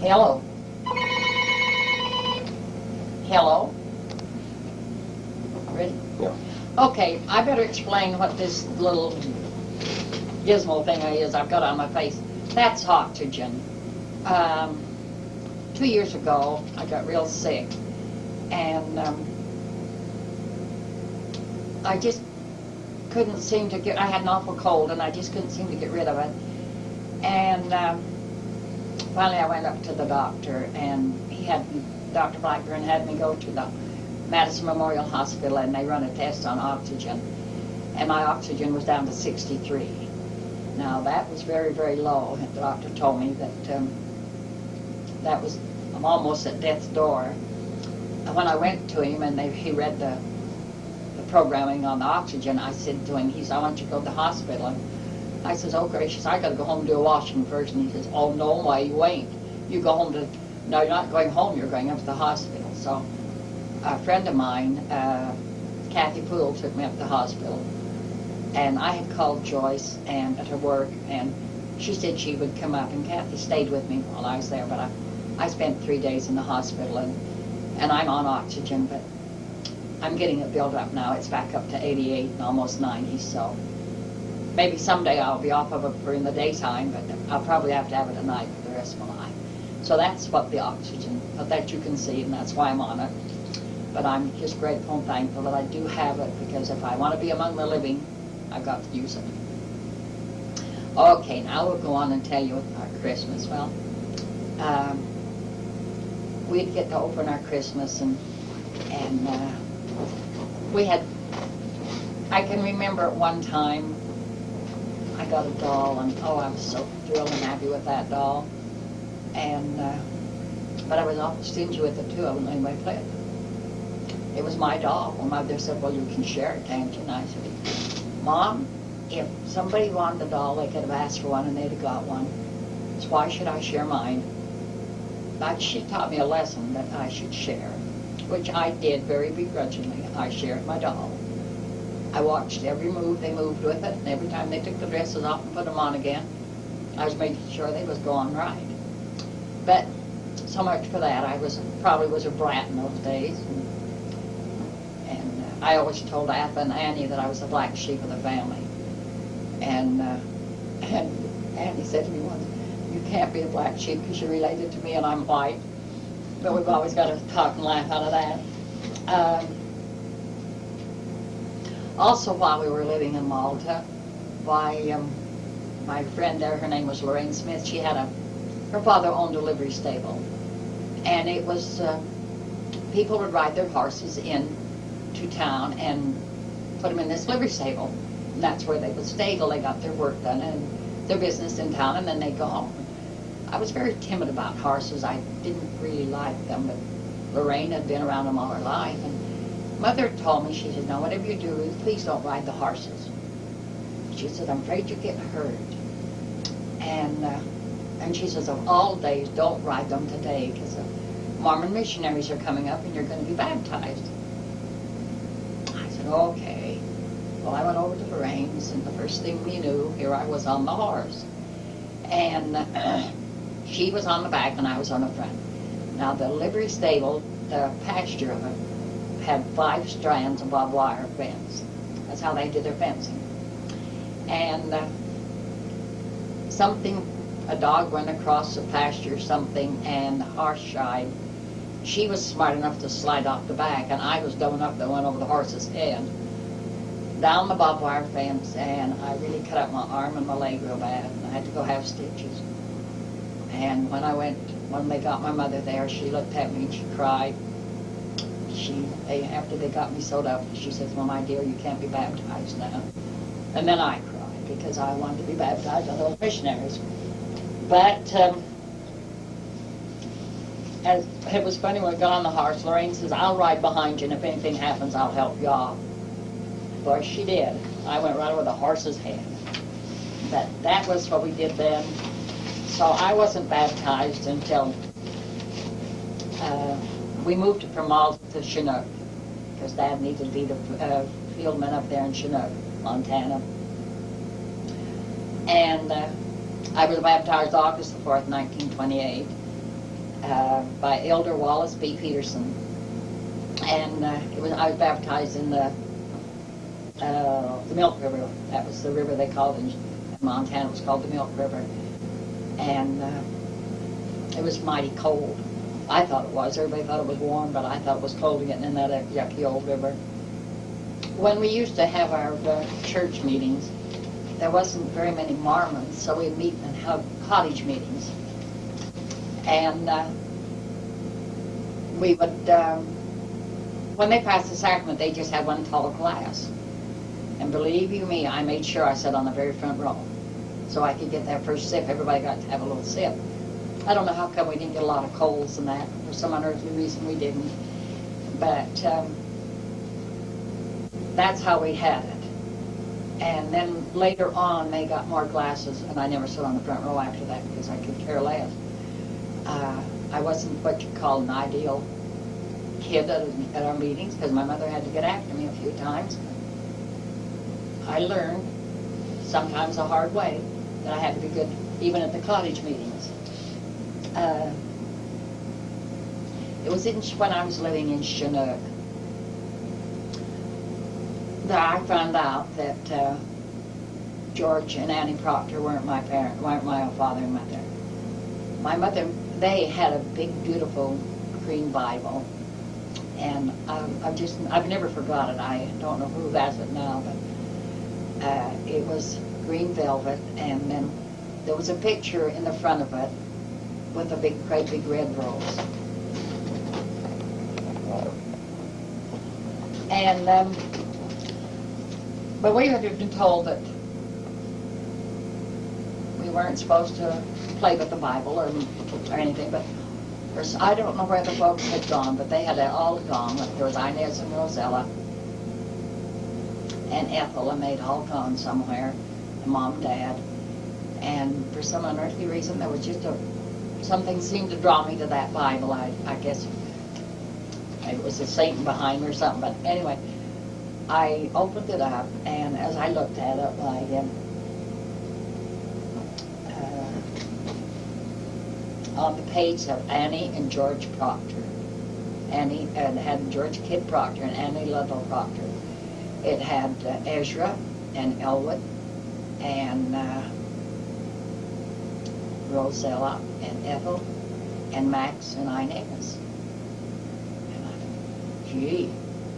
Hello? Hello? Ready? Yeah. Okay, I better explain what this little gizmo thing is I've got on my face. That's oxygen. 2 years ago, I got real sick, and I just couldn't seem to get, I had an awful cold, and I just couldn't seem to get rid of it. And finally I went up to the doctor, and Dr. Blackburn had me go to the Madison Memorial Hospital, and they run a test on oxygen, and my oxygen was down to 63. Now that was very, very low. The doctor told me that I'm almost at death's door. And when I went to him and he read the programming on the oxygen, I said to him, he said, I want you to go to the hospital. And I says, oh gracious, I got to go home and do a washing first. And he says, oh no way, you ain't. You go home to, no, you're not going home, you're going up to the hospital. So a friend of mine, Kathy Poole, took me up to the hospital. And I had called Joyce and at her work, and she said she would come up, and Kathy stayed with me while I was there, but I spent 3 days in the hospital, and I'm on oxygen, but I'm getting it built up now. It's back up to 88 and almost 90, so maybe someday I'll be off of it for in the daytime, but I'll probably have to have it at night for the rest of my life. So that's what the oxygen, that you can see, and that's why I'm on it. But I'm just grateful and thankful that I do have it, because if I want to be among the living, I've got to use it. Okay, now we'll go on and tell you about Christmas. Well, we'd get to open our Christmas, and we had, I can remember at one time I got a doll, and oh, I was so thrilled and happy with that doll. And but I was awful stingy with it too. I wouldn't let anybody play it. It was my doll. My mother said, well, you can share it, can't you? And I said, Mom, if somebody wanted a doll, they could have asked for one and they'd have got one. So why should I share mine? But she taught me a lesson that I should share, which I did very begrudgingly. I shared my doll. I watched every move they moved with it, and every time they took the dresses off and put them on again, I was making sure they was going right. But so much for that. I probably was a brat in those days. And I always told Appa and Annie that I was the black sheep of the family. And Annie said to me once, you can't be a black sheep because you're related to me and I'm white. But we've always got to talk and laugh out of that. Also, while we were living in Malta, my friend there, her name was Lorraine Smith, she had her father owned a livery stable. And it was, people would ride their horses in to town and put them in this livery stable. And that's where they would stay till they got their work done and their business in town, and then they'd go home. I was very timid about horses. I didn't really like them, but Lorraine had been around them all her life. And Mother told me, she said, no, whatever you do, Ruth, please don't ride the horses. She said, I'm afraid you'll get hurt. And she says, of all days, don't ride them today, because the Mormon missionaries are coming up and you're going to be baptized. I said, okay. Well, I went over to Lorraine's, and the first thing we knew, here I was on the horse. And she was on the back and I was on the front. Now, the livery stable, the pasture of it, had 5 strands of barbed wire fence. That's how they did their fencing. And a dog went across the pasture, and the horse shied. She was smart enough to slide off the back, and I was dumb enough that went over the horse's head, down the barbed wire fence, and I really cut up my arm and my leg real bad, and I had to go have stitches. And when they got my mother there, she looked at me and she cried. After they got me sewed up, she says, well, my dear, you can't be baptized now. And then I cried, because I wanted to be baptized by those missionaries. But it was funny when we got on the horse, Lorraine says, I'll ride behind you, and if anything happens, I'll help you off. Boy, she did. I went right over the horse's head. But that was what we did then. So I wasn't baptized until we moved from Malta to Chinook, because Dad needed to be the fieldman up there in Chinook, Montana. And I was baptized August the 4th, 1928. by Elder Wallace B. Peterson. And I was baptized in the Milk River. That was the river they called in Montana. It was called the Milk River. And it was mighty cold. I thought it was. Everybody thought it was warm, but I thought it was cold getting in that yucky old river. When we used to have our church meetings, there wasn't very many Mormons, so we'd meet and have cottage meetings. And we would, when they passed the sacrament, they just had one tall glass. And believe you me, I made sure I sat on the very front row so I could get that first sip. Everybody got to have a little sip. I don't know how come we didn't get a lot of colds and that. For some unearthly reason we didn't. But that's how we had it. And then later on they got more glasses, and I never sat on the front row after that because I could care less. I wasn't what you call an ideal kid at our meetings because my mother had to get after me a few times. I learned, sometimes the hard way, that I had to be good even at the cottage meetings. It was when I was living in Chinook that I found out that George and Annie Proctor weren't my parents, weren't my father and mother. My mother, they had a big, beautiful green Bible, and I've never forgot it. I don't know who has it now, but it was green velvet, and then there was a picture in the front of it with a great big red rose. And but we had been told that we weren't supposed to play with the Bible or anything, but I don't know where the folks had gone, but they had all gone. There was Inez and Rosella and Ethel, and they'd all gone somewhere, and Mom and Dad. And for some unearthly reason, there was just something seemed to draw me to that Bible. I guess it was a Satan behind me or something, but anyway, I opened it up, and as I looked at it, on the page of Annie and George Proctor. Annie had George Kid Proctor and Annie Ludlow Proctor. It had Ezra and Elwood and Rosella and Ethel and Max and Inez. And I thought, gee,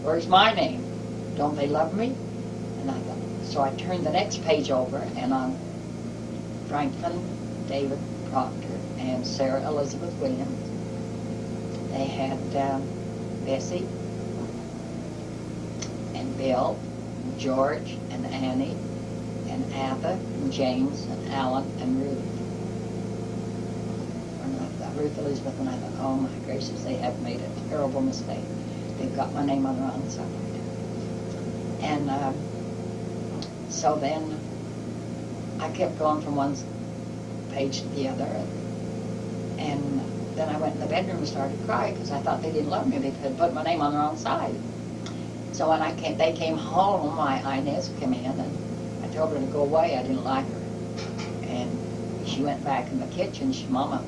where's my name? Don't they love me? And I thought, so I turned the next page over, and on Franklin David Proctor and Sarah Elizabeth Williams, they had Bessie and Bill and George and Annie and Abba and James and Alan and Ruth. And I thought, Ruth Elizabeth, and I thought, oh my gracious, they have made a terrible mistake. They've got my name on the wrong side. And so then I kept going from one page to the other, and then I went in the bedroom and started crying because I thought they didn't love me. They had put my name on the wrong side. So when they came home, my Inez came in, and I told her to go away. I didn't like her. And she went back in the kitchen. She, Mama,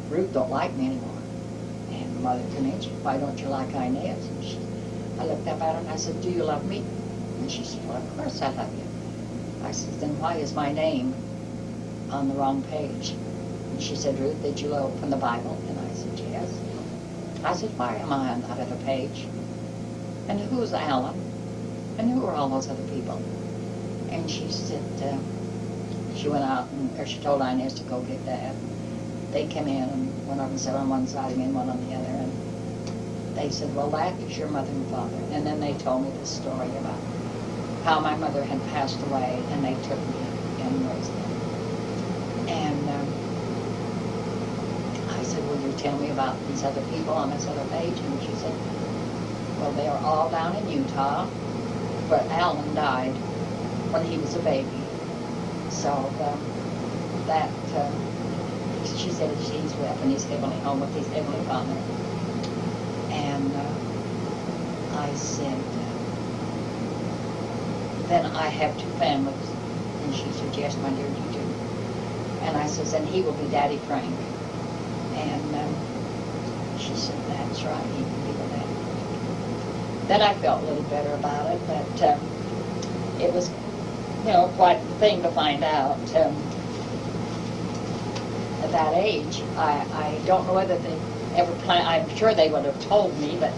Ruth don't like me anymore. And Mother came in, she said, why don't you like Inez? And I looked up at her and I said, do you love me? And she said, well, of course I love you. I said, then why is my name on the wrong page? And she said, Ruth, did you open the Bible? And I said, yes. I said, why am I on that other page? And who's Alan? And who are all those other people? And she said, she went out, or she told Inez to go get Dad. They came in, and one of them sat on one side of me and one on the other, and they said, well, that is your mother and father. And then they told me this story about how my mother had passed away, and they took me and raised me. And I said, will you tell me about these other people on this other page? And she said, well, they are all down in Utah, but Alan died when he was a baby. So she said he's with, and he's heavenly home with his heavenly Father. And I said, then I have two families. And she said, yes, my dear, you do. And I says, and he will be Daddy Frank. And she said, that's right, he can do that. Then I felt a little better about it, but it was, quite the thing to find out. At that age, I don't know whether they ever planned, I'm sure they would have told me, but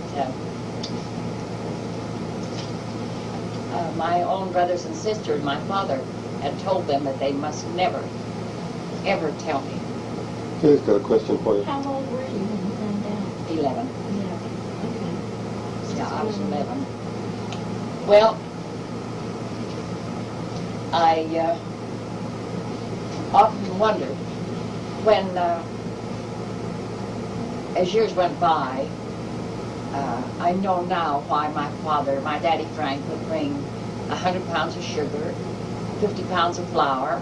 my own brothers and sisters, my father had told them that they must never, ever tell me. He's got a question for you. How old were you when you found out? 11. Yeah. Okay. Yeah, I was 11. Well, I often wondered when, as years went by, I know now why my father, my daddy Frank, would bring 100 pounds of sugar, 50 pounds of flour,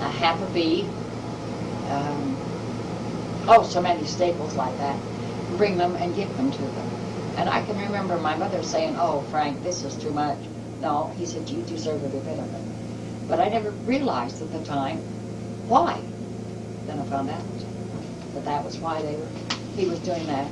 a half a beef, so many staples like that, bring them and give them to them. And I can remember my mother saying, oh, Frank, this is too much. No, he said, you deserve every bit of it. But I never realized at the time why. Then I found out that that was why he was doing that.